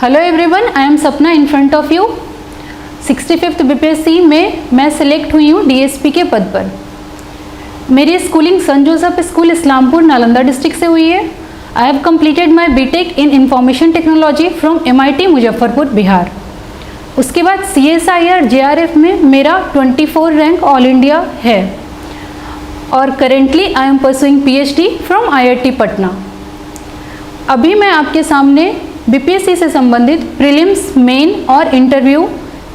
Hello everyone, I am सपना in front of you. 65th BPSC में मैं select हुई हूँ डीएसपी के पद पर। मेरी स्कूलिंग सन Joseph school Islampur Nalanda district से हुई है। I have completed my B Tech in information technology from MIT Muzaffarpur Bihar. उसके बाद CSIR JRF में मेरा 24 रैंक ऑल इंडिया है और currently I am pursuing PhD from IIT Patna. अभी मैं आपके सामने बीपीएससी से संबंधित प्रीलिम्स, मेन और इंटरव्यू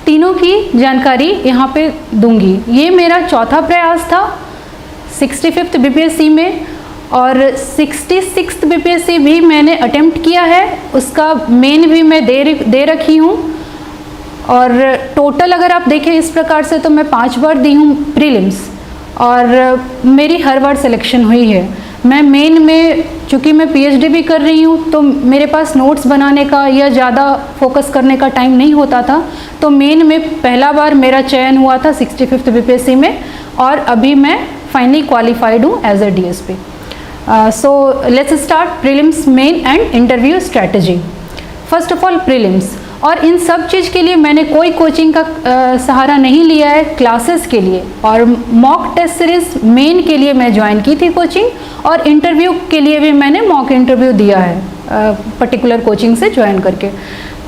तीनों की जानकारी यहाँ पे दूंगी। ये मेरा चौथा प्रयास था 65th बीपीएससी में और 66th बीपीएससी भी मैंने अटेम्प्ट किया है। उसका मेन भी मैं दे रखी हूँ और टोटल अगर आप देखें इस प्रकार से तो मैं 5 बार दी हूँ प्रीलिम्स और मेरी हर बार सिलेक्शन हुई है। मैं मेन में चूँकि मैं PhD भी कर रही हूँ तो मेरे पास नोट्स बनाने का या ज़्यादा फोकस करने का टाइम नहीं होता था, तो मेन में पहला बार मेरा चयन हुआ था 65th बीपीएससी में और अभी मैं फाइनली क्वालिफाइड हूँ as a DSP। So let's start prelims, main and interview strategy. First of all prelims, और इन सब चीज़ के लिए मैंने कोई कोचिंग का सहारा नहीं लिया है क्लासेस के लिए, और मॉक टेस्ट सीरीज मेन के लिए मैं ज्वाइन की थी कोचिंग और इंटरव्यू के लिए भी मैंने मॉक इंटरव्यू दिया है पर्टिकुलर कोचिंग से ज्वाइन करके।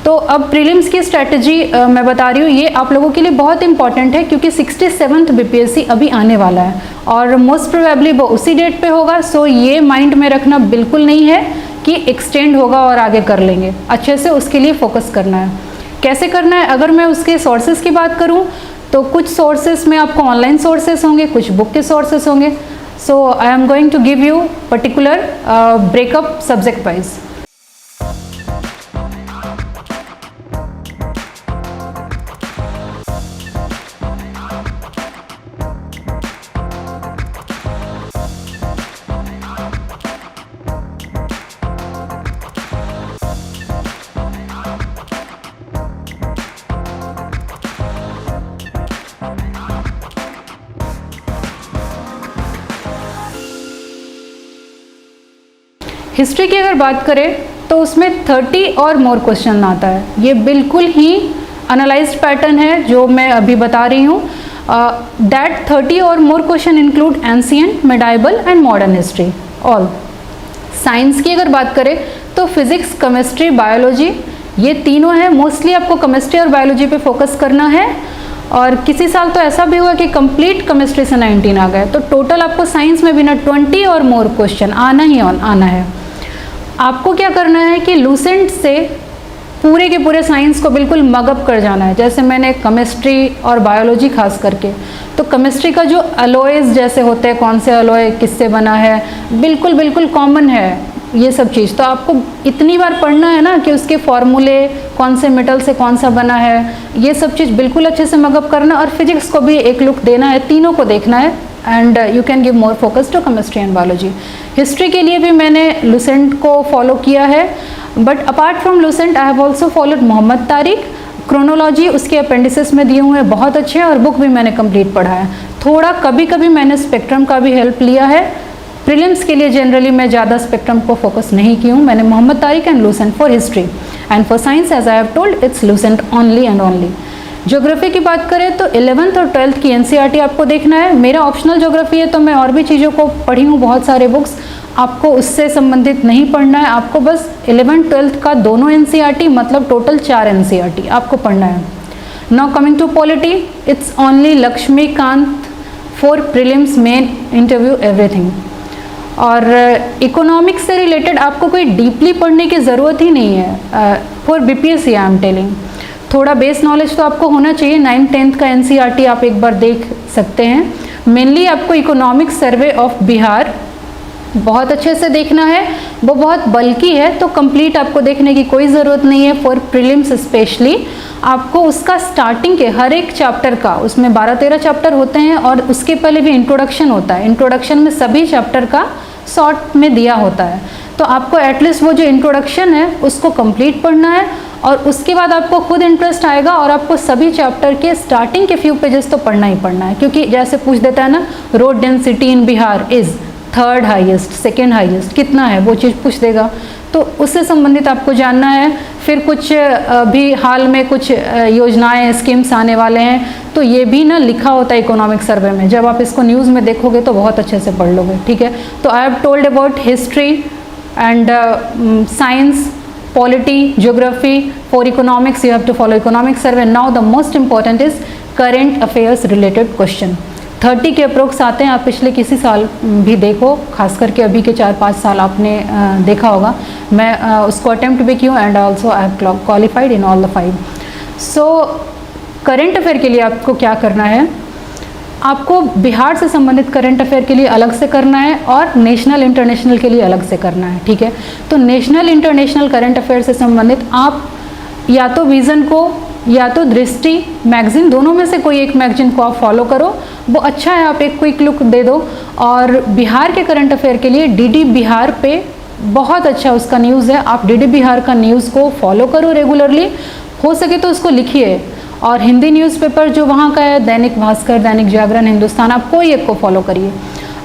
तो अब प्रीलिम्स की स्ट्रैटेजी मैं बता रही हूँ, ये आप लोगों के लिए बहुत इंपॉर्टेंट है क्योंकि 67th बीपीएससी अभी आने वाला है और मोस्ट प्रोबेबली वो उसी डेट पे होगा। सो ये माइंड में रखना बिल्कुल नहीं है कि एक्सटेंड होगा और आगे कर लेंगे, अच्छे से उसके लिए फोकस करना है। कैसे करना है, अगर मैं उसके सोर्सेज की बात करूं तो कुछ सोर्सेज में आपको ऑनलाइन सोर्सेज होंगे, कुछ बुक के सोर्सेज होंगे। So I am going to give you particular breakup subject wise. History की अगर बात करें तो उसमें 30 और मोर क्वेश्चन आता है। ये बिल्कुल ही एनालाइज्ड पैटर्न है जो मैं अभी बता रही हूँ। दैट 30 और more question include ancient, medieval and modern history all. Science की अगर बात करें तो फिजिक्स, केमिस्ट्री, बायोलॉजी, ये तीनों है। मोस्टली आपको केमिस्ट्री और बायोलॉजी पे फोकस करना है और किसी साल तो ऐसा भी हुआ कि कंप्लीट केमिस्ट्री से 19 आ गए। तो टोटल आपको साइंस में भी ना 20 और मोर क्वेश्चन आना ही आना है। आपको क्या करना है कि लूसेंट से पूरे के पूरे साइंस को बिल्कुल मगअप कर जाना है। जैसे मैंने केमिस्ट्री और बायोलॉजी खास करके, तो केमिस्ट्री का जो अलॉयज जैसे होते हैं, कौन से अलॉय किससे बना है, बिल्कुल कॉमन है ये सब चीज़। तो आपको इतनी बार पढ़ना है ना कि उसके फॉर्मूले, कौन से मेटल से कौन सा बना है, ये सब चीज़ बिल्कुल अच्छे से मगअप करना और फिजिक्स को भी एक लुक देना है, तीनों को देखना है and you can give more focus to chemistry and biology. History के लिए भी मैंने लूसेंट को फॉलो किया है, but apart from Lucent I have also followed Mohammad Tariq. Chronology उसके अपेंडिसेस में दिए हुए हैं, बहुत अच्छे हैं और बुक भी मैंने कंप्लीट पढ़ा है। थोड़ा कभी मैंने स्पेक्ट्रम का भी हेल्प लिया है। प्रीलिम्स के लिए जनरली मैं ज़्यादा स्पेक्ट्रम को फोकस नहीं की हूँ। मैंने Mohammad Tariq and Lucent for history and for science as I have told it's Lucent only and only. Geography की बात करें तो 11th और 12th की NCERT आपको देखना है। मेरा ऑप्शनल ज्योग्राफी है तो मैं और भी चीज़ों को पढ़ी हूँ, बहुत सारे बुक्स, आपको उससे संबंधित नहीं पढ़ना है। आपको बस 11th 12th का दोनों NCERT मतलब टोटल 4 NCERT आपको पढ़ना है। Now coming to polity, it's only Laxmikanth for prelims, main, interview, everything. और इकोनॉमिक्स से रिलेटेड आपको कोई डीपली पढ़ने की ज़रूरत ही नहीं है for BPSC I am telling. थोड़ा बेस नॉलेज तो आपको होना चाहिए। 9th 10th का NCERT आप एक बार देख सकते हैं। मेनली आपको इकोनॉमिक सर्वे ऑफ बिहार बहुत अच्छे से देखना है, वो बहुत बल्कि है तो कंप्लीट आपको देखने की कोई ज़रूरत नहीं है फॉर प्रीलिम्स। स्पेशली आपको उसका स्टार्टिंग के हर एक चैप्टर का, उसमें 12-13 चैप्टर होते हैं और उसके पहले भी इंट्रोडक्शन होता है। इंट्रोडक्शन में सभी चैप्टर का शॉर्ट में दिया होता है, तो आपको एटलीस्ट वो जो इंट्रोडक्शन है उसको कंप्लीट पढ़ना है और उसके बाद आपको खुद इंटरेस्ट आएगा और आपको सभी चैप्टर के स्टार्टिंग के फ्यू पेजेस तो पढ़ना ही पढ़ना है। क्योंकि जैसे पूछ देता है ना, road density in Bihar is, third highest, second highest कितना है, वो चीज़ पूछ देगा। तो उससे संबंधित आपको जानना है। फिर कुछ भी हाल में कुछ योजनाएं, स्कीम्स आने वाले हैं, तो ये भी ना लिखा होता है इकोनॉमिक सर्वे में। जब आप इसको न्यूज़ में देखोगे तो बहुत अच्छे से पढ़ लोगे, ठीक है। तो I have told about history and science, polity, geography. For economics you have to follow economic survey. Now the most important is current affairs related question. 30 के अप्रोक्स आते हैं. आप पिछले किसी साल भी देखो, खास करके अभी के 4-5 साल आपने देखा होगा. मैं उसको अटेम्प्ट भी की हूँ and also I have qualified in all the 5. So current affair के लिए आपको क्या करना है, आपको बिहार से संबंधित करंट अफेयर के लिए अलग से करना है और नेशनल इंटरनेशनल के लिए अलग से करना है, ठीक है. तो नेशनल इंटरनेशनल करंट अफेयर से संबंधित आप या तो विज़न को या तो दृष्टि मैगज़ीन, दोनों में से कोई एक मैगज़ीन को आप फॉलो करो, वो अच्छा है. आप एक क्विक लुक दे दो. और बिहार के करंट अफेयर के लिए डीडी बिहार पे बहुत अच्छा उसका न्यूज़ है. आप डीडी बिहार का न्यूज़ को फॉलो करो रेगुलरली, हो सके तो उसको लिखिए. और हिंदी न्यूज़पेपर जो वहाँ का है, दैनिक भास्कर, दैनिक जागरण, हिंदुस्तान, आप कोई एक को फॉलो करिए.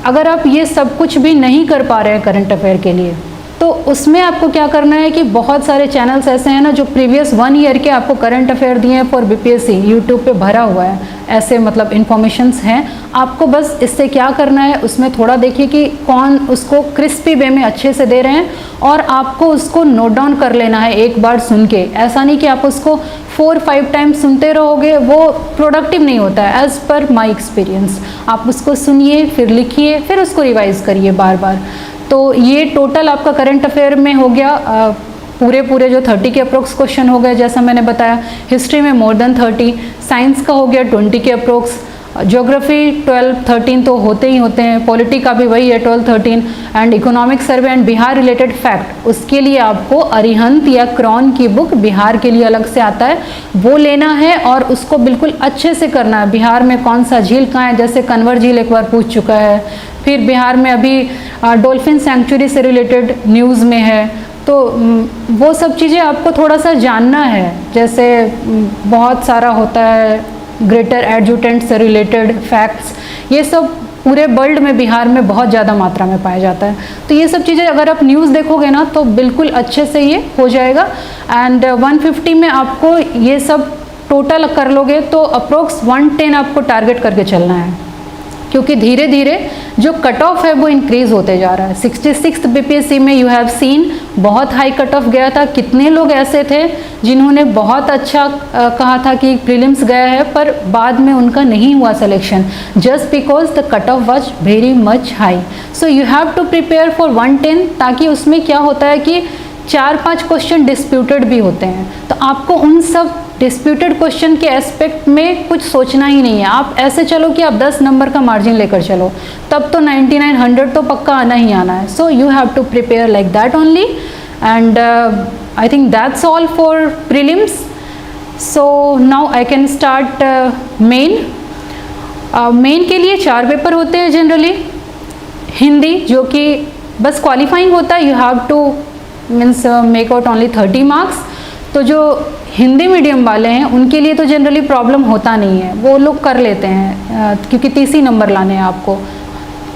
अगर आप ये सब कुछ भी नहीं कर पा रहे हैं करंट अफेयर के लिए, तो उसमें आपको क्या करना है कि बहुत सारे चैनल्स ऐसे हैं ना जो प्रीवियस 1 ईयर के आपको करंट अफेयर दिए हैं फॉर बीपीएससी, यूट्यूब पे भरा हुआ है. ऐसे मतलब इन्फॉर्मेशंस हैं. आपको बस इससे क्या करना है, उसमें थोड़ा देखिए कि कौन उसको क्रिस्पी वे में अच्छे से दे रहे हैं, और आपको उसको नोट डाउन कर लेना है एक बार सुन के. ऐसा नहीं कि आप उसको 4-5 टाइम्स सुनते रहोगे, वो प्रोडक्टिव नहीं होता है. एज़ पर माई एक्सपीरियंस, आप उसको सुनिए, फिर लिखिए, फिर उसको रिवाइज करिए बार बार. तो ये टोटल आपका करंट अफेयर में हो गया. पूरे जो 30 के अप्रोक्स क्वेश्चन हो गए, जैसा मैंने बताया. हिस्ट्री में मोर देन 30, साइंस का हो गया 20 के अप्रोक्स, ज्योग्राफी 12-13 तो होते ही होते हैं, पॉलिटी का भी वही है 12-13, and economic survey and Bihar related fact, उसके लिए आपको अरिहंत या क्रॉन की बुक बिहार के लिए अलग से आता है, वो लेना है और उसको बिल्कुल अच्छे से करना है. बिहार में कौन सा झील कहाँ है, जैसे कन्वर झील एक बार पूछ चुका है. फिर बिहार में अभी डॉल्फिन सेंचुरी से रिलेटेड न्यूज़ में है, तो वो सब चीज़ें आपको थोड़ा सा जानना है. जैसे बहुत सारा होता है ग्रेटर एडजुटेंट से रिलेटेड फैक्ट्स, ये सब पूरे वर्ल्ड में बिहार में बहुत ज़्यादा मात्रा में पाया जाता है. तो ये सब चीज़ें अगर आप न्यूज़ देखोगे ना तो बिल्कुल अच्छे से ये हो जाएगा. एंड 150 में आपको ये सब टोटल कर लोगे तो अप्रोक्स 110 आपको टारगेट करके चलना है, क्योंकि धीरे धीरे जो कट ऑफ है वो इंक्रीज़ होते जा रहा है. 66th बीपीएससी में यू हैव सीन बहुत हाई कट ऑफ गया था. कितने लोग ऐसे थे जिन्होंने बहुत अच्छा कहा था कि प्रीलिम्स गया है, पर बाद में उनका नहीं हुआ selection, just because the cut off was very much high. So you have to prepare for 110, ताकि उसमें क्या होता है कि 4-5 क्वेश्चन डिस्प्यूटेड भी होते हैं. तो आपको उन सब डिस्प्यूटेड क्वेश्चन के एस्पेक्ट में कुछ सोचना ही नहीं है. आप ऐसे चलो कि आप 10 नंबर का मार्जिन लेकर चलो, तब तो 99-100 तो पक्का आना ही आना है. So you have to prepare like that only. And I think that's all for prelims. So now I can start main. Main के लिए 4 पेपर होते हैं जनरली. हिंदी जो कि बस क्वालिफाइंग होता है, you have two means make out only 30 marks. तो जो हिंदी मीडियम वाले हैं उनके लिए तो जनरली प्रॉब्लम होता नहीं है, वो लोग कर लेते हैं क्योंकि 30 ही नंबर लाने हैं आपको.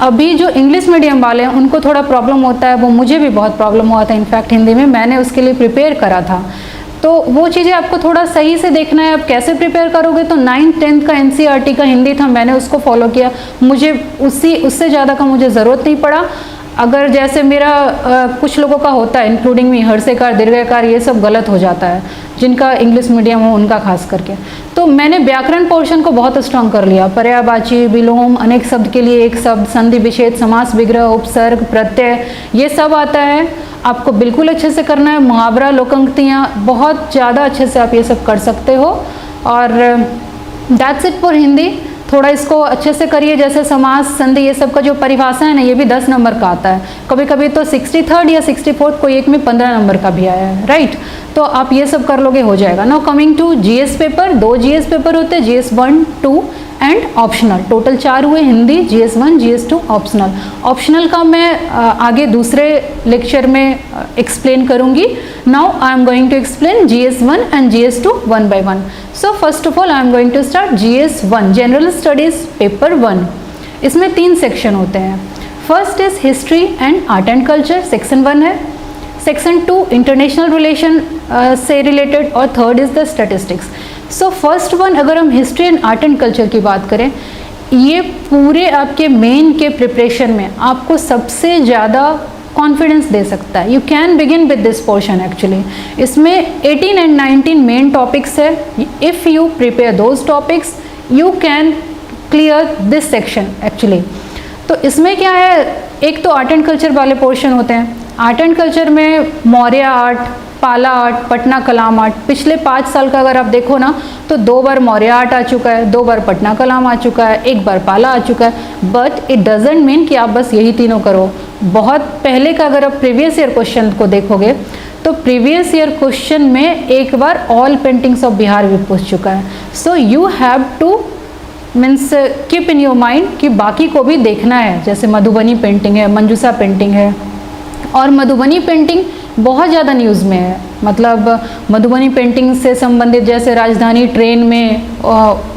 अभी जो इंग्लिश मीडियम वाले हैं उनको थोड़ा प्रॉब्लम होता है. वो मुझे भी बहुत प्रॉब्लम हुआ था इनफैक्ट हिंदी में, मैंने उसके लिए प्रिपेयर करा था. तो वो चीज़ें आपको थोड़ा सही से देखना है. आप कैसे प्रिपेयर करोगे, तो 9th-10th का NCERT का हिंदी था, मैंने उसको फॉलो किया. मुझे उससे ज़्यादा का मुझे ज़रूरत नहीं पड़ा. अगर जैसे मेरा कुछ लोगों का होता है इंक्लूडिंग मी, हर्षेकार, दीर्घकार, ये सब गलत हो जाता है जिनका इंग्लिश मीडियम हो उनका खास करके. तो मैंने व्याकरण पोर्शन को बहुत स्ट्रांग कर लिया. पर्यायवाची, विलोम, अनेक शब्द के लिए एक शब्द, संधि विच्छेद, समास विग्रह, उपसर्ग, प्रत्यय, ये सब आता है. आपको बिल्कुल अच्छे से करना है. मुहावरा, लोकंक्तियाँ, बहुत ज़्यादा अच्छे से आप ये सब कर सकते हो. और दैट्स इट फॉर हिंदी. थोड़ा इसको अच्छे से करिए. जैसे समास, संधि, ये सब का जो परिभाषा है ना, ये भी 10 नंबर का आता है. कभी कभी तो 63rd या 64th कोई एक में 15 नंबर का भी आया है, राइट. तो आप ये सब कर लोगे, हो जाएगा. Now coming to GS paper. 2 GS paper होते हैं, GS 1, 2 एंड ऑप्शनल. टोटल 4 हुए. Hindi, GS 1, GS 2, optional. Optional का मैं आगे दूसरे लेक्चर में एक्सप्लेन करूंगी. Now I am going to explain GS 1 and GS 2 1 by 1. So first of all I am going to start GS 1, general studies paper 1. इसमें 3 section होते हैं. First is history and art and culture, section 1 है। Section 2 international relation से related, और third is the statistics. So first one अगर हम history and art and culture की बात करें, ये पूरे आपके मेन के प्रिपरेशन में आपको सबसे ज़्यादा कॉन्फिडेंस दे सकता है। You can begin with this portion actually. इसमें 18 एंड 19 मेन टॉपिक्स है। If you prepare those topics you can clear this section actually. तो इसमें क्या है, एक तो आर्ट एंड कल्चर वाले पोर्शन होते हैं। आर्ट एंड कल्चर में मौर्य आर्ट, पाला आर्ट, पटना कलाम आर्ट, पिछले 5 साल का अगर आप देखो ना तो 2 बार मौर्य आर्ट आ चुका है, 2 बार पटना कलाम आ चुका है, 1 बार पाला आ चुका है। बट इट डजेंट मीन कि आप बस यही तीनों करो। बहुत पहले का अगर आप प्रीवियस ईयर क्वेश्चन को देखोगे तो प्रीवियस ईयर क्वेश्चन में एक बार ऑल पेंटिंग्स ऑफ बिहार भी पूछ चुका है। So you have two means keep in your mind कि बाकी को भी देखना है। जैसे मधुबनी पेंटिंग है, मंजूषा पेंटिंग है, और मधुबनी पेंटिंग बहुत ज़्यादा न्यूज़ में है। मतलब मधुबनी पेंटिंग से संबंधित जैसे राजधानी ट्रेन में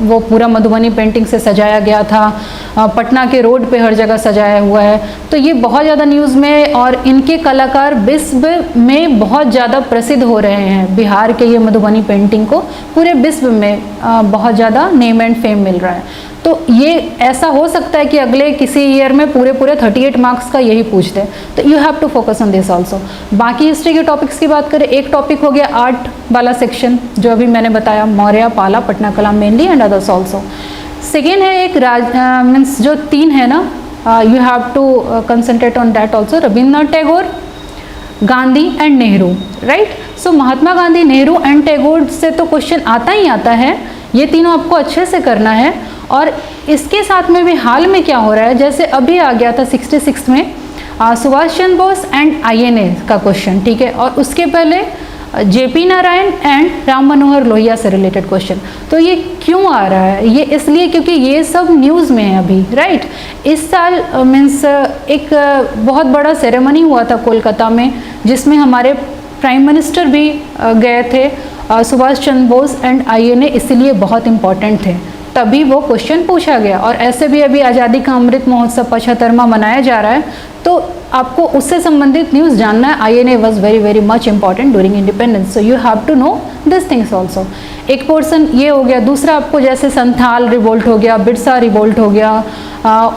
वो पूरा मधुबनी पेंटिंग से सजाया गया था, पटना के रोड पे हर जगह सजाया हुआ है। तो ये बहुत ज़्यादा न्यूज़ में, और इनके कलाकार विश्व में बहुत ज़्यादा प्रसिद्ध हो रहे हैं। बिहार के ये मधुबनी पेंटिंग को पूरे विश्व में बहुत ज़्यादा नेम एंड फेम मिल रहा है। तो ये ऐसा हो सकता है कि अगले किसी ईयर में पूरे 38 मार्क्स का यही पूछ दे। तो you have to focus on this also. बाकी हिस्ट्री के टॉपिक्स की बात करें, एक टॉपिक हो गया आर्ट वाला सेक्शन जो अभी मैंने बताया, Maurya, Pala, Patna Kalam mainly and others also. Second है एक मीन्स जो 3 है ना, you have to concentrate on that also, Rabindranath Tagore, Gandhi and Nehru, right. So Mahatma Gandhi, Nehru and Tagore से तो क्वेश्चन आता ही आता है। ये तीनों आपको अच्छे से करना है। और इसके साथ में भी हाल में क्या हो रहा है, जैसे अभी आ गया था 66 में सुभाष चंद्र बोस एंड INA का क्वेश्चन, ठीक है। और उसके पहले JP नारायण एंड राम मनोहर लोहिया से रिलेटेड क्वेश्चन। तो ये क्यों आ रहा है, ये इसलिए क्योंकि ये सब न्यूज़ में है अभी, राइट। इस साल मीन्स एक बहुत बड़ा सेरेमनी हुआ था कोलकाता में, जिसमें हमारे प्राइम मिनिस्टर भी गए थे। सुभाष चंद्र बोस एंड INA इसलिए बहुत इम्पॉर्टेंट थे, तभी वो क्वेश्चन पूछा गया। और ऐसे भी अभी आज़ादी का अमृत महोत्सव 75वां मनाया जा रहा है, तो आपको उससे संबंधित न्यूज़ जानना है। INA was very much important during independence, so you have to know this things also. एक पोर्सन ये हो गया। दूसरा आपको जैसे संथाल रिवोल्ट हो गया, बिरसा रिवोल्ट हो गया,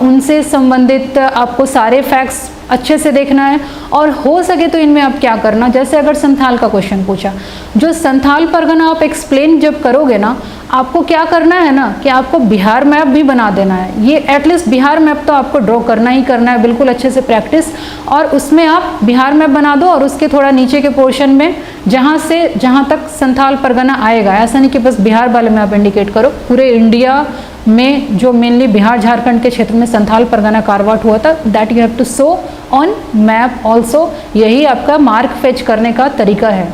उनसे संबंधित आपको सारे फैक्ट्स अच्छे से देखना है। और हो सके तो इनमें आप क्या करना, जैसे अगर संथाल का क्वेश्चन पूछा, जो संथाल परगना आप एक्सप्लेन जब करोगे ना, आपको क्या करना है ना कि आपको बिहार मैप भी बना देना है। ये एटलीस्ट बिहार मैप तो आपको ड्रॉ करना ही करना है, बिल्कुल अच्छे से प्रैक्टिस। और उसमें आप बिहार मैप बना दो, और उसके थोड़ा नीचे के पोर्शन में जहाँ से जहाँ तक संथाल परगना आएगा, ऐसा नहीं कि बस बिहार वाले में आप इंडिकेट करो। पूरे इंडिया में जो मेनली बिहार झारखंड के क्षेत्र में संथाल परगना कार्वाट हुआ था, that you have to show on map also. यही आपका मार्क फेच करने का तरीका है।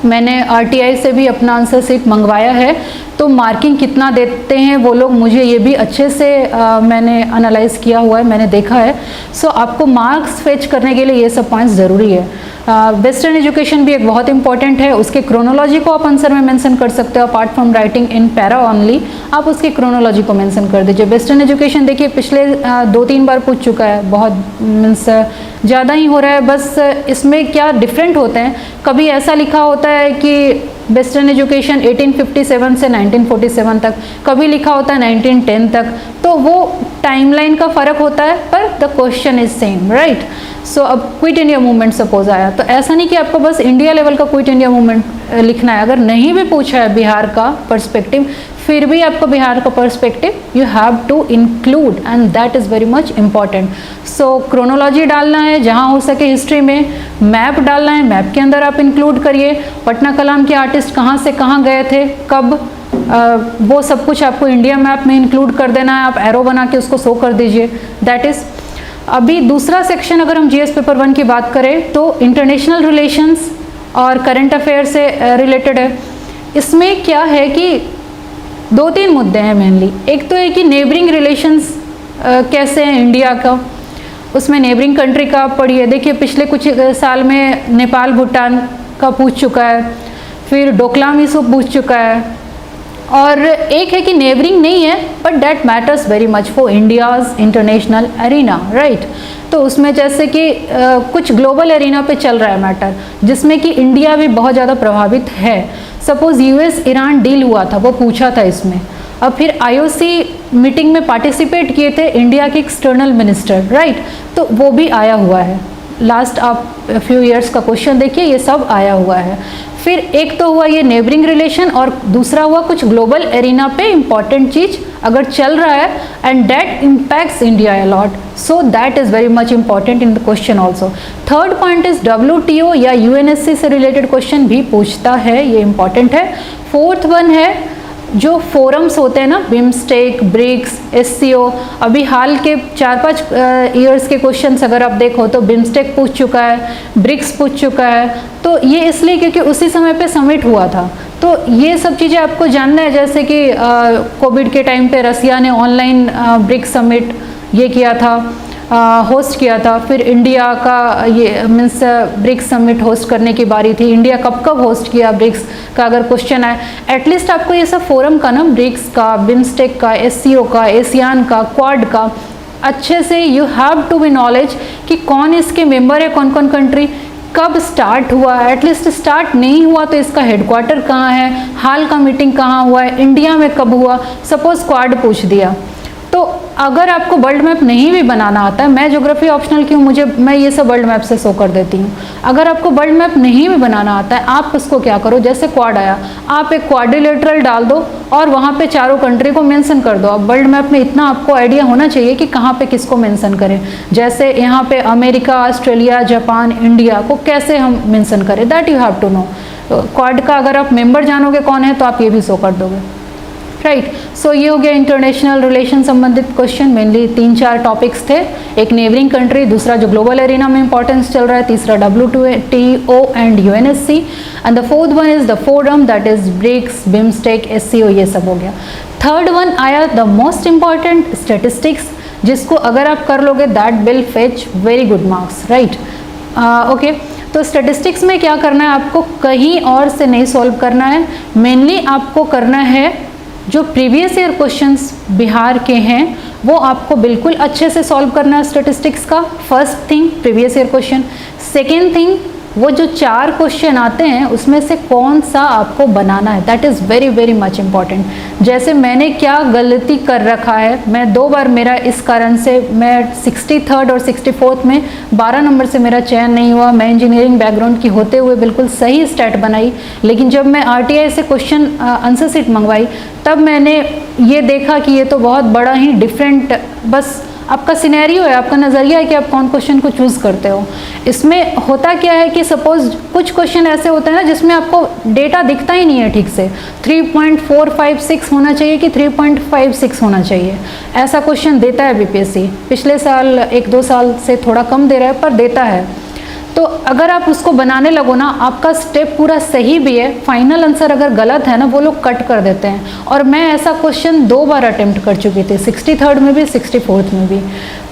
मैंने RTI से भी अपना आंसर शीट मंगवाया है, तो मार्किंग कितना देते हैं वो लोग, मुझे ये भी अच्छे से मैंने एनालाइज किया हुआ है, मैंने देखा है। सो आपको मार्क्स फेच करने के लिए ये सब पॉइंट्स ज़रूरी है। वेस्टर्न एजुकेशन भी एक बहुत इंपॉर्टेंट है, उसके क्रोनोलॉजी को आप आंसर में मेंशन कर सकते हो। Apart from writing in para only, आप उसकी क्रोनोलॉजी को मेंशन कर दीजिए। वेस्टर्न एजुकेशन देखिए पिछले 2-3 बार पूछ चुका है, बहुत मीन्स ज़्यादा ही हो रहा है। बस इसमें क्या डिफरेंट होते हैं, कभी ऐसा लिखा होता है कि वेस्टर्न एजुकेशन 1857 से 1947 तक, कभी लिखा होता है 1910 तक, तो वो टाइमलाइन का फ़र्क होता है, पर the question is same, right. So अब क्विट इंडिया मूवमेंट सपोज आया, तो ऐसा नहीं कि आपको बस इंडिया लेवल का क्विट इंडिया मूवमेंट लिखना है। अगर नहीं भी पूछा है बिहार का पर्सपेक्टिव, फिर भी आपको बिहार का perspective you have to include, and that is very much important. So chronology डालना है, जहाँ हो सके हिस्ट्री में मैप डालना है, मैप के अंदर आप इंक्लूड करिए पटना कलाम के आर्टिस्ट कहाँ से कहाँ गए थे, कब, वो सब कुछ आपको इंडिया मैप में इंक्लूड कर देना है। आप एरो बना के उसको शो कर दीजिए, दैट इज़। अभी दूसरा सेक्शन अगर हम GS पेपर 1 की बात करें तो इंटरनेशनल रिलेशंस और करंट अफेयर से रिलेटेड है। इसमें क्या है कि 2-3 मुद्दे हैं मेनली। एक तो है कि नेबरिंग रिलेशंस कैसे हैं इंडिया का, उसमें नेबरिंग कंट्री का आप पढ़िए। देखिए पिछले कुछ साल में नेपाल भूटान का पूछ चुका है, फिर डोकलाम इशू पूछ चुका है, और एक है कि नेबरिंग नहीं है but that matters very much for India's international arena, right. तो उसमें जैसे कि कुछ ग्लोबल एरिना पे चल रहा है मैटर, जिसमें कि इंडिया भी बहुत ज़्यादा प्रभावित है। सपोज यूएस ईरान डील हुआ था, वो पूछा था इसमें। अब फिर आईओसी मीटिंग में पार्टिसिपेट किए थे इंडिया के एक्सटर्नल मिनिस्टर, राइट, तो वो भी आया हुआ है। लास्ट आप फ्यू ईयर्स का क्वेश्चन देखिए, ये सब आया हुआ है। फिर एक तो हुआ ये नेबरिंग रिलेशन, और दूसरा हुआ कुछ ग्लोबल एरिना पे इंपॉर्टेंट चीज अगर चल रहा है and that impacts India a lot, so that is very much important in the question also. Third point is WTO या यूएनएससी से रिलेटेड क्वेश्चन भी पूछता है, ये इंपॉर्टेंट है। फोर्थ वन है जो फोरम्स होते हैं ना, बिम्स्टेक, ब्रिक्स, एससीओ, अभी हाल के 4-5 ईयर्स के क्वेश्चंस अगर आप देखो तो बिम्स्टेक पूछ चुका है, ब्रिक्स पूछ चुका है। तो ये इसलिए क्योंकि उसी समय पे समिट हुआ था। तो ये सब चीज़ें आपको जानना है, जैसे कि कोविड के टाइम पे रसिया ने ऑनलाइन ब्रिक्स समिट ये किया था, होस्ट किया था। फिर इंडिया का ये मीन्स ब्रिक्स समिट होस्ट करने की बारी थी। इंडिया कब कब होस्ट किया ब्रिक्स का अगर क्वेश्चन आए, एटलीस्ट आपको ये सब फोरम का ना, ब्रिक्स का, बिम्स्टेक का, एससीओ का, एशियान का, क्वाड का, अच्छे से you have to be knowledge कि कौन इसके मेंबर है, कौन कौन कंट्री, कब स्टार्ट हुआ, एटलीस्ट स्टार्ट नहीं हुआ तो इसका हेडक्वार्टर कहाँ है, हाल का मीटिंग कहाँ हुआ है, इंडिया में कब हुआ। सपोज क्वाड पूछ दिया, तो अगर आपको वर्ल्ड मैप नहीं भी बनाना आता है, मैं ज्योग्राफी ऑप्शनल क्यों, मैं ये सब वर्ल्ड मैप से शो कर देती हूँ। अगर आपको वर्ल्ड मैप नहीं भी बनाना आता है, आप उसको क्या करो, जैसे क्वाड आया, आप एक क्वाड्रिलेटरल डाल दो और वहाँ पे चारों कंट्री को मेंशन कर दो। अब वर्ल्ड मैप में इतना आपको आइडिया होना चाहिए कि कहाँ पे किसको मेंशन करें। जैसे यहाँ पे अमेरिका, ऑस्ट्रेलिया, जापान, इंडिया को कैसे हम मेंशन करें, that you have to know. Quad का अगर आप मेंबर जानोगे कौन है तो आप ये भी शो कर दोगे, राइट। सो ये हो गया इंटरनेशनल रिलेशन संबंधित क्वेश्चन। मेनली 3-4 टॉपिक्स थे, एक नेबरिंग कंट्री, दूसरा जो ग्लोबल एरिना में इंपॉर्टेंस चल रहा है, तीसरा WTO and UNSC, and the fourth one is the forum that is BRICS, BIMSTEC, SCO, ये सब हो गया। थर्ड वन आया द मोस्ट इंपॉर्टेंट स्टैटिस्टिक्स, जिसको अगर आप कर लोगे that will fetch very good marks, right. Okay, तो स्टैटिस्टिक्स में क्या करना है, आपको कहीं और से नहीं सॉल्व करना है, मेनली आपको करना है जो प्रीवियस ईयर क्वेश्चंस बिहार के हैं वो आपको बिल्कुल अच्छे से सॉल्व करना है स्टैटिस्टिक्स का। First thing previous year question, second thing वो जो 4 क्वेश्चन आते हैं उसमें से कौन सा आपको बनाना है, that is very very much important. जैसे मैंने क्या गलती कर रखा है, मैं 2 बार मेरा इस कारण से मैं 63rd और 64th में 12 नंबर से मेरा चयन नहीं हुआ। मैं इंजीनियरिंग बैकग्राउंड की होते हुए बिल्कुल सही स्टैट बनाई, लेकिन जब मैं आरटीआई से क्वेश्चन आंसर शीट मंगवाई तब मैंने ये देखा कि ये तो बहुत बड़ा ही डिफरेंट, बस आपका सिनेरियो है, आपका नज़रिया है कि आप कौन क्वेश्चन को चूज़ करते हो। इसमें होता क्या है कि सपोज कुछ क्वेश्चन ऐसे होते हैं ना जिसमें आपको डेटा दिखता ही नहीं है ठीक से, 3.456 होना चाहिए कि 3.56 होना चाहिए, ऐसा क्वेश्चन देता है बीपीएससी। पिछले साल 1-2 साल से थोड़ा कम दे रहा है पर देता है। तो अगर आप उसको बनाने लगो ना, आपका स्टेप पूरा सही भी है, फाइनल आंसर अगर गलत है ना वो लोग कट कर देते हैं। और मैं ऐसा क्वेश्चन 2 बार अटेम्प्ट कर चुकी थी, 63rd में भी 64th में भी।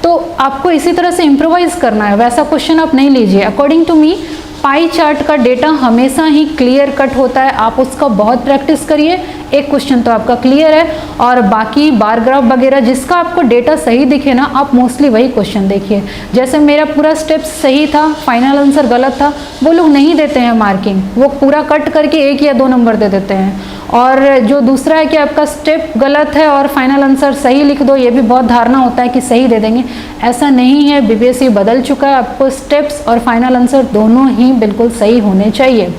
तो आपको इसी तरह से इम्प्रोवाइज करना है, वैसा क्वेश्चन आप नहीं लीजिए। According to me pie chart का डेटा हमेशा ही क्लियर कट होता है, आप उसका बहुत प्रैक्टिस करिए, एक क्वेश्चन तो आपका क्लियर है। और बाकी बार ग्राफ वगैरह जिसका आपको डेटा सही दिखे ना, आप मोस्टली वही क्वेश्चन देखिए। जैसे मेरा पूरा स्टेप सही था, फाइनल आंसर गलत था, वो लोग नहीं देते हैं मार्किंग, वो पूरा कट करके 1 या 2 नंबर दे देते हैं। और जो दूसरा है कि आपका स्टेप गलत है और फाइनल आंसर सही लिख दो, ये भी बहुत धारणा होता है कि सही दे देंगे, ऐसा नहीं है। बीपीएससी बदल चुका है, आपको स्टेप्स और फाइनल आंसर दोनों ही बिल्कुल सही होने चाहिए।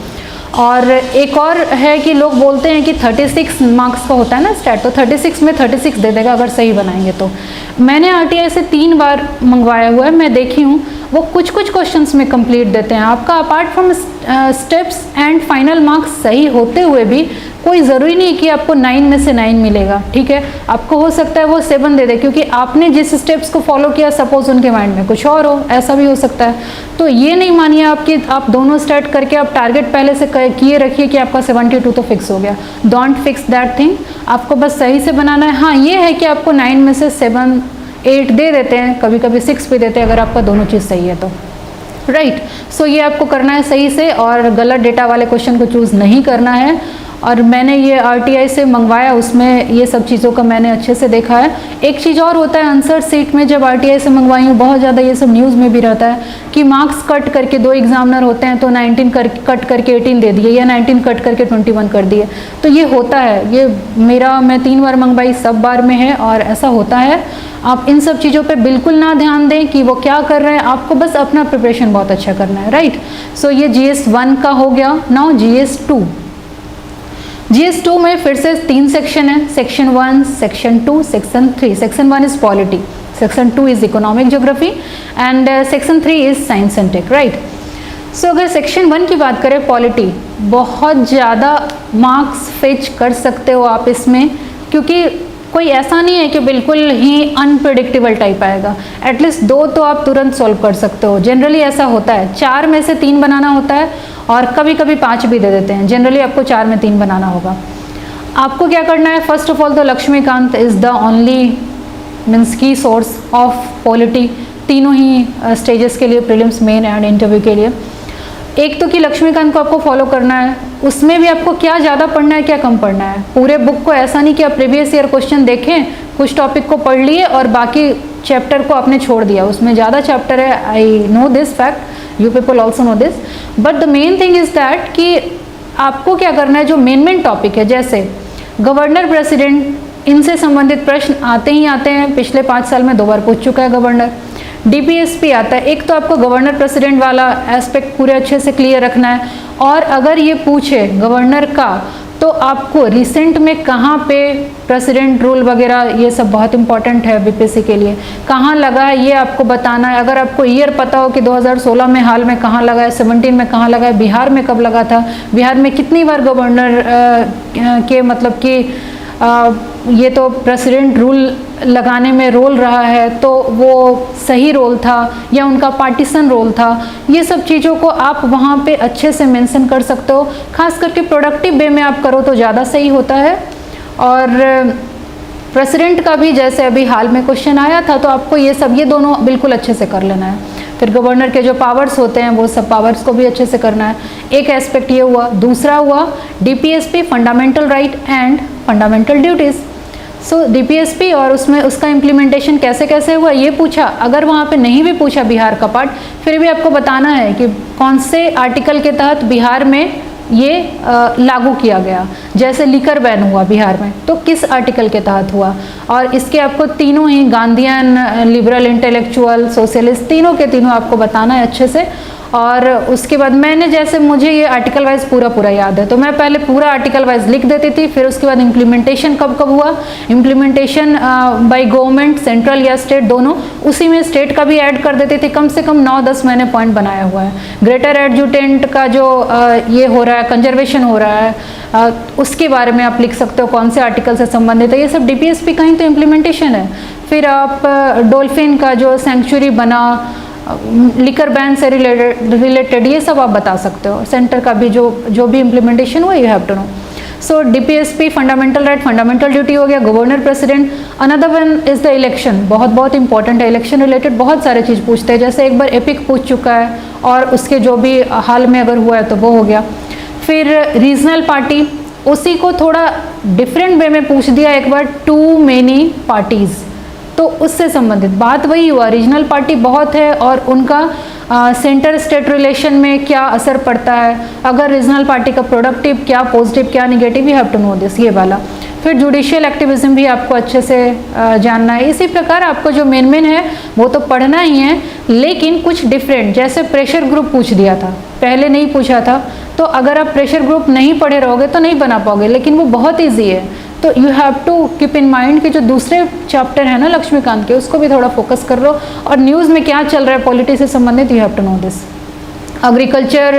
और एक और है कि लोग बोलते हैं कि 36 मार्क्स का होता है ना स्टैट, तो 36 में 36 दे देगा अगर सही बनाएंगे तो। मैंने आरटीआई से 3 बार मंगवाया हुआ है, मैं देखी हूँ वो कुछ क्वेश्चंस में कंप्लीट देते हैं आपका। Apart from steps and final marks सही होते हुए भी कोई ज़रूरी नहीं कि आपको 9 में से 9 मिलेगा, ठीक है। आपको हो सकता है वो 7 दे दे क्योंकि आपने जिस स्टेप्स को फॉलो किया सपोज उनके माइंड में कुछ और हो, ऐसा भी हो सकता है। तो ये नहीं मानिए आपकी आप दोनों स्टार्ट करके आप टारगेट पहले से किए रखिए कि आपका 72 तो फिक्स हो गया। डोंट फिक्स दैट थिंग, आपको बस सही से बनाना है। हाँ ये है कि आपको 9 में से 7, 8 दे देते हैं, कभी कभी 6 भी देते हैं अगर आपका दोनों चीज़ सही है तो, राइट। सो ये आपको करना है सही से और गलत डेटा वाले क्वेश्चन को चूज़ नहीं करना है। और मैंने ये RTI से मंगवाया, उसमें ये सब चीज़ों का मैंने अच्छे से देखा है। एक चीज़ और होता है आंसर सीट में, जब RTI से मंगवाई हूँ बहुत ज़्यादा ये सब न्यूज़ में भी रहता है कि मार्क्स कट करके 2 एग्जामिनर होते हैं तो 19 कट करके 18 दे दिए या 19 कट करके 21 कर दिए। तो ये होता है, ये मैं 3 बार मंगवाई, सब बार में है और ऐसा होता है। आप इन सब चीज़ों पे बिल्कुल ना ध्यान दें कि वो क्या कर रहे हैं, आपको बस अपना प्रिपरेशन बहुत अच्छा करना है, राइट। सो ये GS 1 का हो गया। Now GS 2। GS 2 में फिर से 3 सेक्शन है, section 1, section 2, section 3। Section 1 is polity, section 2 is economic geography and section 3 is science and tech, right. So अगर सेक्शन 1 की बात करें, पॉलिटी, बहुत ज़्यादा मार्क्स फेच कर सकते हो आप इसमें, क्योंकि कोई ऐसा नहीं है कि बिल्कुल ही अनप्रेडिक्टेबल टाइप आएगा। एटलीस्ट 2 तो आप तुरंत सॉल्व कर सकते हो। जनरली ऐसा होता है, 4 में से 3 बनाना होता है और कभी कभी 5 भी दे देते हैं। जनरली आपको 4 में 3 बनाना होगा। आपको क्या करना है, फर्स्ट ऑफ ऑल तो Laxmikanth is the only means key source of polity, तीनों ही स्टेजेस के लिए, प्रीलिम्स, मेन एंड इंटरव्यू के लिए। एक तो कि लक्ष्मीकांत को आपको फॉलो करना है, उसमें भी आपको क्या ज़्यादा पढ़ना है क्या कम पढ़ना है। पूरे बुक को ऐसा नहीं कि आप प्रीवियस ईयर क्वेश्चन देखें, कुछ टॉपिक को पढ़ लिए और बाकी चैप्टर को आपने छोड़ दिया, उसमें ज़्यादा चैप्टर है। I know this fact, you people also know this, but the main thing is that कि आपको क्या करना है, जो मेन टॉपिक है, जैसे गवर्नर, प्रेसिडेंट, इनसे संबंधित प्रश्न आते ही आते हैं। पिछले 5 साल में 2 बार पूछ चुका है गवर्नर। DPSP आता है, एक तो आपको गवर्नर प्रेसिडेंट वाला एस्पेक्ट पूरे अच्छे से क्लियर रखना है, और अगर ये पूछे गवर्नर का तो आपको रिसेंट में कहाँ पे प्रेसिडेंट रूल वगैरह, ये सब बहुत इंपॉर्टेंट है BPSC के लिए, कहाँ लगा है ये आपको बताना है। अगर आपको ईयर पता हो कि 2016 में हाल में कहाँ लगा है, 17 में कहाँ लगा है, बिहार में कब लगा था, बिहार में कितनी बार गवर्नर के मतलब कि ये तो प्रेसिडेंट रूल लगाने में रोल रहा है, तो वो सही रोल था या उनका पार्टीशन रोल था, ये सब चीज़ों को आप वहाँ पे अच्छे से मेंशन कर सकते हो। खास करके प्रोडक्टिव वे में आप करो तो ज़्यादा सही होता है। और प्रेसिडेंट का भी जैसे अभी हाल में क्वेश्चन आया था, तो आपको ये दोनों बिल्कुल अच्छे से कर लेना है। फिर गवर्नर के जो पावर्स होते हैं वो सब पावर्स को भी अच्छे से करना है। एक एस्पेक्ट ये हुआ। दूसरा हुआ DPSP, fundamental right and fundamental duties. So DPSP और उसमें उसका इम्प्लीमेंटेशन कैसे कैसे हुआ ये पूछा। अगर वहाँ पे नहीं भी पूछा बिहार का पार्ट, फिर भी आपको बताना है कि कौन से आर्टिकल के तहत बिहार में ये लागू किया गया। जैसे लिकर बैन हुआ बिहार में, तो किस आर्टिकल के तहत हुआ, और इसके आपको तीनों ही गांधीयन, लिबरल, इंटेलेक्चुअल, सोशलिस्ट, तीनों के तीनों आपको बताना है अच्छे से। और उसके बाद मुझे ये आर्टिकल वाइज पूरा याद है, तो मैं पहले पूरा आर्टिकल वाइज लिख देती थी। फिर उसके बाद इम्प्लीमेंटेशन कब हुआ, इम्प्लीमेंटेशन बाय गवर्नमेंट, सेंट्रल या स्टेट दोनों, उसी में स्टेट का भी ऐड कर देती थी। कम से कम 9-10 मैंने पॉइंट बनाया हुआ है। ग्रेटर एडजुटेंट का जो ये हो रहा है, कंजर्वेशन हो रहा है, उसके बारे में आप लिख सकते हो कौन से आर्टिकल से संबंधित है। ये सब DPSP का ही तो इम्प्लीमेंटेशन है। फिर आप डॉल्फिन का जो सेंचुरी बना, लिकर बैन से रिलेटेड, ये सब आप बता सकते हो। सेंटर का भी जो भी इम्प्लीमेंटेशन हुआ, you have to know. So DPSP, fundamental right, fundamental duty हो गया, governor, president. Another one is the election, बहुत इंपॉर्टेंट है। इलेक्शन रिलेटेड बहुत सारे चीज़ पूछते हैं, जैसे एक बार एपिक पूछ चुका है और उसके जो भी हाल में अगर हुआ है तो वो हो गया। फिर रीजनल पार्टी, उसी को थोड़ा डिफरेंट वे में पूछ दिया एक बार, टू मेनी पार्टीज़, तो उससे संबंधित बात वही हुआ। रीजनल पार्टी बहुत है और उनका सेंटर स्टेट रिलेशन में क्या असर पड़ता है, अगर रीजनल पार्टी का प्रोडक्टिव क्या पॉजिटिव क्या negative, you have to know this, ये वाला। फिर जुडिशियल एक्टिविज्म भी आपको अच्छे से जानना है। इसी प्रकार आपको जो मेन है वो तो पढ़ना ही है, लेकिन कुछ डिफरेंट, जैसे प्रेशर ग्रुप पूछ दिया था, पहले नहीं पूछा था, तो अगर आप प्रेशर ग्रुप नहीं पढ़े रहोगे तो नहीं बना पाओगे, लेकिन वो बहुत ईजी है। तो you have to keep in mind कि जो दूसरे चैप्टर है ना लक्ष्मीकांत के, उसको भी थोड़ा फोकस कर लो, और न्यूज़ में क्या चल रहा है पॉलिटी से संबंधित, you have to know this. Agriculture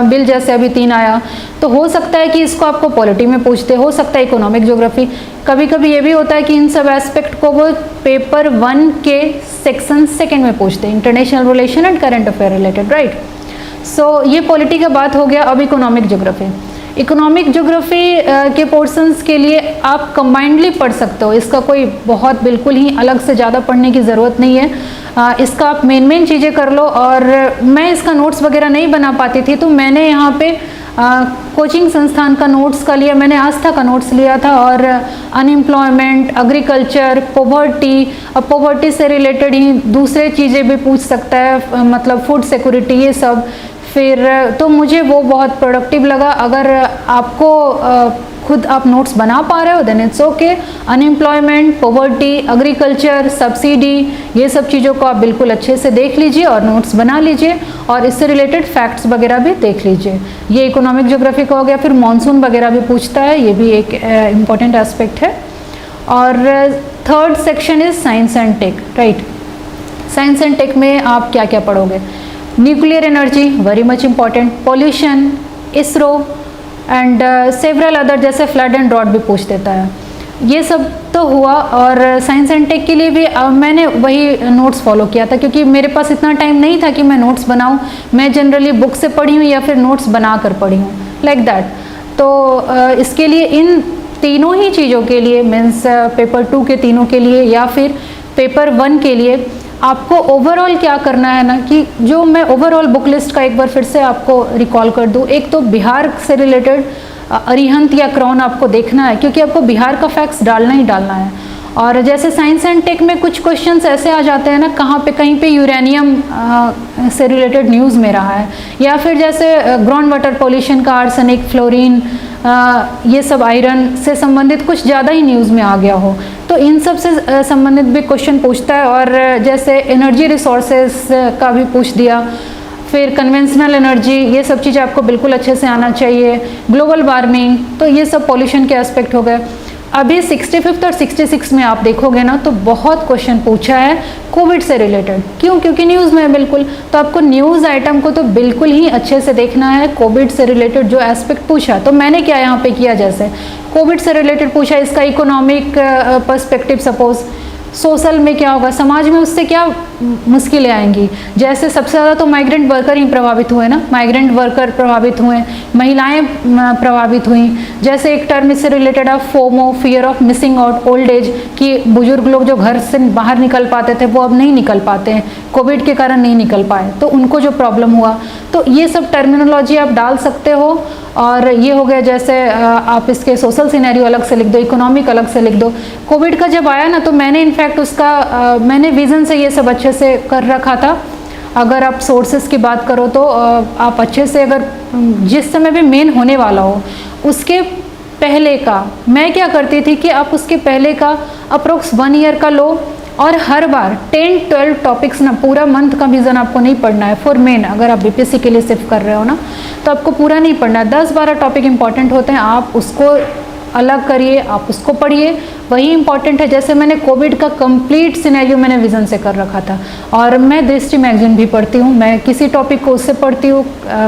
bill जैसे अभी 3 आया, तो हो सकता है कि इसको आपको पॉलिटी में पूछते, हो सकता है इकोनॉमिक ज्योग्राफी, कभी कभी ये भी होता है कि इन सब एस्पेक्ट को वो पेपर 1 के सेक्शन 2 में पूछते हैं, international relation and current affair related, right. So ये पॉलिटी का बात हो गया। अब इकोनॉमिक ज्योग्राफी, इकोनॉमिक ज्योग्राफी के पोर्शंस के लिए आप कंबाइंडली पढ़ सकते हो, इसका कोई बहुत बिल्कुल ही अलग से ज़्यादा पढ़ने की ज़रूरत नहीं है। इसका आप मेन चीज़ें कर लो, और मैं इसका नोट्स वगैरह नहीं बना पाती थी, तो मैंने यहाँ पे कोचिंग संस्थान का नोट्स का लिया, मैंने आस्था का नोट्स लिया था, और अनएम्प्लॉयमेंट, एग्रीकल्चर, पॉवर्टी, अब पॉवर्टी से रिलेटेड ही दूसरे चीज़ें भी पूछ सकता है, मतलब फूड सिक्योरिटी, ये सब। फिर तो मुझे वो बहुत प्रोडक्टिव लगा। अगर आपको खुद आप नोट्स बना पा रहे हो then it's okay. Unemployment, poverty, agriculture, subsidy, ये सब चीज़ों को आप बिल्कुल अच्छे से देख लीजिए और नोट्स बना लीजिए, और इससे रिलेटेड फैक्ट्स वगैरह भी देख लीजिए। ये इकोनॉमिक ज्योग्राफी का हो गया। फिर मॉनसून वगैरह भी पूछता है, ये भी एक इम्पॉर्टेंट एस्पेक्ट है। और third section is science and tech, right. Science and tech में आप क्या क्या पढ़ोगे? Nuclear energy very much important, pollution, ISRO and several other, जैसे फ्लड एंड ड्रॉट भी पूछ देता है। ये सब तो हुआ। और साइंस एंड टेक के लिए भी मैंने वही नोट्स फॉलो किया था, क्योंकि मेरे पास इतना टाइम नहीं था कि मैं नोट्स बनाऊं। मैं जनरली बुक से पढ़ी हूँ या फिर नोट्स बना कर पढ़ी हूँ, लाइक दैट। तो इसके लिए इन तीनों ही चीज़ों के लिए, मीन्स पेपर 2 के तीनों के लिए या फिर पेपर 1 के लिए, आपको ओवरऑल क्या करना है ना, कि जो मैं ओवरऑल बुक लिस्ट का एक बार फिर से आपको रिकॉल कर दूं। एक तो बिहार से रिलेटेड अरिहंत या क्रॉन आपको देखना है, क्योंकि आपको बिहार का फैक्ट्स डालना ही डालना है। और जैसे साइंस एंड टेक में कुछ क्वेश्चंस ऐसे आ जाते हैं ना, कहीं पे यूरेनियम से रिलेटेड न्यूज़ में रहा है, या फिर जैसे ग्राउंड वाटर पॉल्यूशन का आर्सेनिक, फ्लोरीन, ये सब आयरन से संबंधित कुछ ज़्यादा ही न्यूज़ में आ गया हो, तो इन सब से संबंधित भी क्वेश्चन पूछता है। और जैसे एनर्जी रिसोर्सेज का भी पूछ दिया, फिर कन्वेंशनल एनर्जी, ये सब चीज़ें आपको बिल्कुल अच्छे से आना चाहिए। ग्लोबल वार्मिंग, तो ये सब पॉल्यूशन के एस्पेक्ट हो गए। अभी 65th और 66 में आप देखोगे ना, तो बहुत क्वेश्चन पूछा है कोविड से रिलेटेड। क्यों? क्योंकि न्यूज़ में है बिल्कुल, तो आपको न्यूज़ आइटम को तो बिल्कुल ही अच्छे से देखना है। कोविड से रिलेटेड जो एस्पेक्ट पूछा, तो मैंने क्या यहाँ पे किया, जैसे कोविड से रिलेटेड पूछा, इसका इकोनॉमिक पर्सपेक्टिव, सपोज सोशल में क्या होगा, समाज में उससे क्या मुश्किलें आएंगी। जैसे सबसे ज़्यादा तो माइग्रेंट वर्कर ही प्रभावित हुए ना, माइग्रेंट वर्कर प्रभावित हुए, महिलाएं प्रभावित हुई। जैसे एक टर्म इससे रिलेटेड है FOMO, fear of missing out, old age, कि बुजुर्ग लोग जो घर से बाहर निकल पाते थे वो अब नहीं निकल पाते हैं, कोविड के कारण नहीं निकल पाए, तो उनको जो प्रॉब्लम हुआ। तो ये सब टर्मिनोलॉजी आप डाल सकते हो। और ये हो गया, जैसे आप इसके सोशल सिनेरियो अलग से लिख दो, इकोनॉमिक अलग से लिख दो। कोविड का जब आया ना, तो मैंने इनफैक्ट उसका मैंने विजन से ये सब अच्छे से कर रखा था। अगर आप सोर्सेस की बात करो तो आप अच्छे से, अगर जिस समय भी मेन होने वाला हो उसके पहले का, मैं क्या करती थी कि आप उसके पहले का अप्रोक्स 1 ईयर का लो, और हर बार 10-12 टॉपिक्स ना, पूरा मंथ का विजन आपको नहीं पढ़ना है फॉर मेन। अगर आप बीपीएससी के लिए सिर्फ कर रहे हो ना, तो आपको पूरा नहीं पढ़ना है। 10-12 टॉपिक इंपॉर्टेंट होते हैं, आप उसको अलग करिए, आप उसको पढ़िए, वही इंपॉर्टेंट है। जैसे मैंने कोविड का कंप्लीट सिनेरियो मैंने विजन से कर रखा था। और मैं दृष्टि मैगजीन भी पढ़ती हूँ, मैं किसी टॉपिक को उससे पढ़ती हूँ,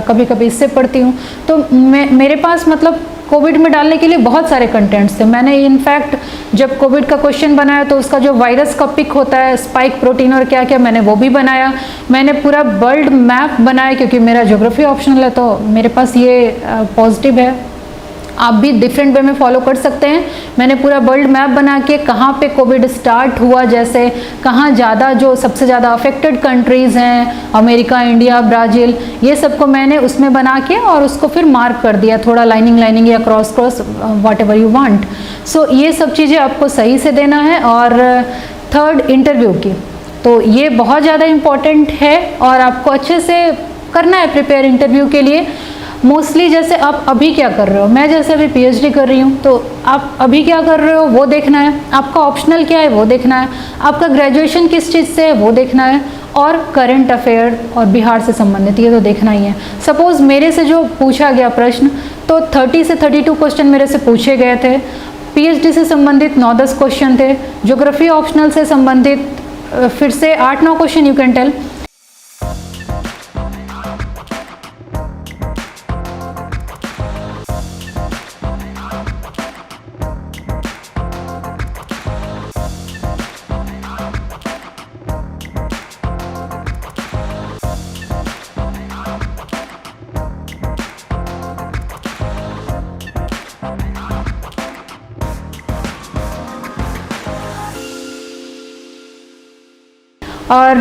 कभी कभी इससे पढ़ती हूँ। तो मेरे पास मतलब कोविड में डालने के लिए बहुत सारे कंटेंट्स थे। मैंने इनफैक्ट जब कोविड का क्वेश्चन बनाया, तो उसका जो वायरस का पिक होता है, स्पाइक प्रोटीन और क्या क्या, मैंने वो भी बनाया। मैंने पूरा वर्ल्ड मैप बनाया, क्योंकि मेरा ज्योग्राफी ऑप्शनल है, तो मेरे पास ये पॉजिटिव है। आप भी डिफरेंट वे में फॉलो कर सकते हैं। मैंने पूरा वर्ल्ड मैप बना के कहाँ पे कोविड स्टार्ट हुआ, जैसे कहाँ ज़्यादा, जो सबसे ज़्यादा अफेक्टेड कंट्रीज़ हैं, अमेरिका, इंडिया, ब्राज़ील, ये सब को मैंने उसमें बना के और उसको फिर मार्क कर दिया, थोड़ा लाइनिंग या cross whatever you want. So ये सब चीज़ें आपको सही से देना है। और थर्ड, इंटरव्यू की, तो ये बहुत ज़्यादा इम्पॉर्टेंट है और आपको अच्छे से करना है प्रिपेयर इंटरव्यू के लिए। मोस्टली जैसे आप अभी क्या कर रहे हो, मैं जैसे अभी पीएचडी कर रही हूँ, तो आप अभी क्या कर रहे हो वो देखना है, आपका ऑप्शनल क्या है वो देखना है, आपका ग्रेजुएशन किस चीज़ से है वो देखना है, और करंट अफेयर और बिहार से संबंधित ये तो देखना ही है। सपोज़ मेरे से जो पूछा गया प्रश्न, तो 30 से 32 क्वेश्चन मेरे से पूछे गए थे। पीएचडी से संबंधित 9-10 क्वेश्चन थे, ज्योग्राफी ऑप्शनल से संबंधित फिर से 8-9 क्वेश्चन यू कैन टेल। और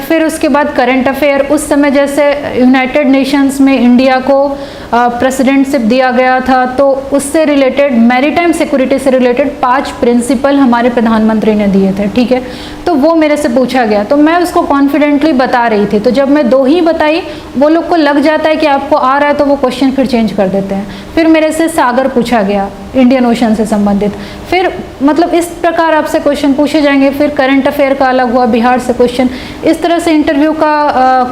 फिर उसके बाद करंट अफेयर, उस समय जैसे यूनाइटेड नेशंस में इंडिया को प्रेसिडेंटशिप दिया गया था, तो उससे रिलेटेड मैरीटाइम सिक्योरिटी से रिलेटेड 5 प्रिंसिपल हमारे प्रधानमंत्री ने दिए थे, ठीक है। तो वो मेरे से पूछा गया, तो मैं उसको कॉन्फिडेंटली बता रही थी। तो जब मैं 2 ही बताई, वो लोग को लग जाता है कि आपको आ रहा है, तो वो क्वेश्चन फिर चेंज कर देते हैं। फिर मेरे से सागर पूछा गया, इंडियन ओशन से संबंधित। फिर मतलब इस प्रकार आपसे क्वेश्चन पूछे जाएंगे। फिर करंट अफेयर का अलग हुआ, बिहार से क्वेश्चन, इस तरह से इंटरव्यू का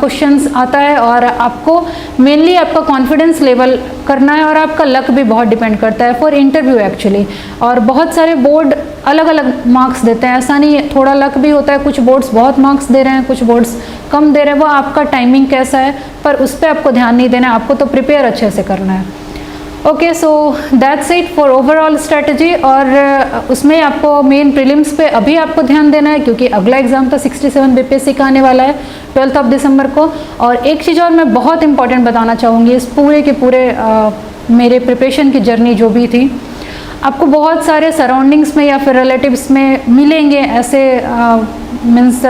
क्वेश्चंस आता है। और आपको मेनली आपका कॉन्फिडेंस लेवल करना है, और आपका लक भी बहुत डिपेंड करता है फॉर इंटरव्यू एक्चुअली। और बहुत सारे बोर्ड अलग अलग मार्क्स देते हैं, ऐसा नहीं है, थोड़ा लक भी होता है। कुछ बोर्ड्स बहुत मार्क्स दे रहे हैं, कुछ बोर्ड्स कम दे रहे हैं, वो आपका टाइमिंग कैसा है, पर उस पर आपको ध्यान नहीं देना है, आपको तो प्रिपेयर अच्छे से करना है। Okay, so that's it for overall strategy. और उसमें आपको मेन प्रीलिम्स पे अभी आपको ध्यान देना है, क्योंकि अगला एग्जाम तो 67 बीपीएससी का आने वाला है 12 दिसंबर को। और एक चीज़ और मैं बहुत इंपॉर्टेंट बताना चाहूँगी, इस पूरे के पूरे मेरे प्रिपरेशन की जर्नी जो भी थी, आपको बहुत सारे सराउंडिंग्स में या फिर रिलेटिव्स में मिलेंगे ऐसे मीन्स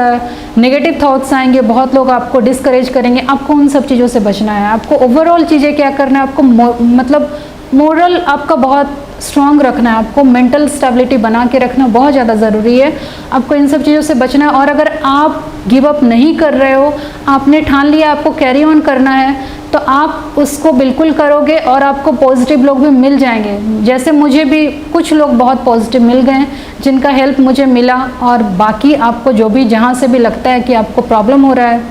नेगेटिव थॉट्स आएंगे, बहुत लोग आपको डिस्करेज करेंगे। आपको उन सब चीज़ों से बचना है। आपको ओवरऑल चीज़ें क्या करना है, आपको मतलब मोरल आपका बहुत स्ट्रॉन्ग रखना है, आपको मेंटल स्टेबिलिटी बना के रखना बहुत ज़्यादा ज़रूरी है। आपको इन सब चीज़ों से बचना है। और अगर आप गिव अप नहीं कर रहे हो, आपने ठान लिया आपको कैरी ऑन करना है, तो आप उसको बिल्कुल करोगे और आपको पॉजिटिव लोग भी मिल जाएंगे। जैसे मुझे भी कुछ लोग बहुत पॉजिटिव मिल गए, जिनका हेल्प मुझे मिला। और बाकी आपको जो भी जहाँ से भी लगता है कि आपको प्रॉब्लम हो रहा है,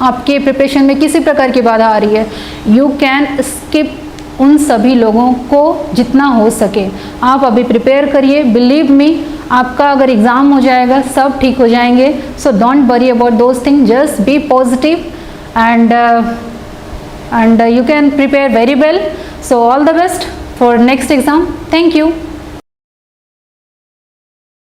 आपके प्रिपरेशन में किसी प्रकार की बाधा आ रही है, यू कैन स्किप उन सभी लोगों को जितना हो सके। आप अभी प्रिपेयर करिए, बिलीव मी, आपका अगर एग्ज़ाम हो जाएगा सब ठीक हो जाएंगे। So don't worry about those thing, just be positive and you can prepare very well. So all the best for next exam. Thank you.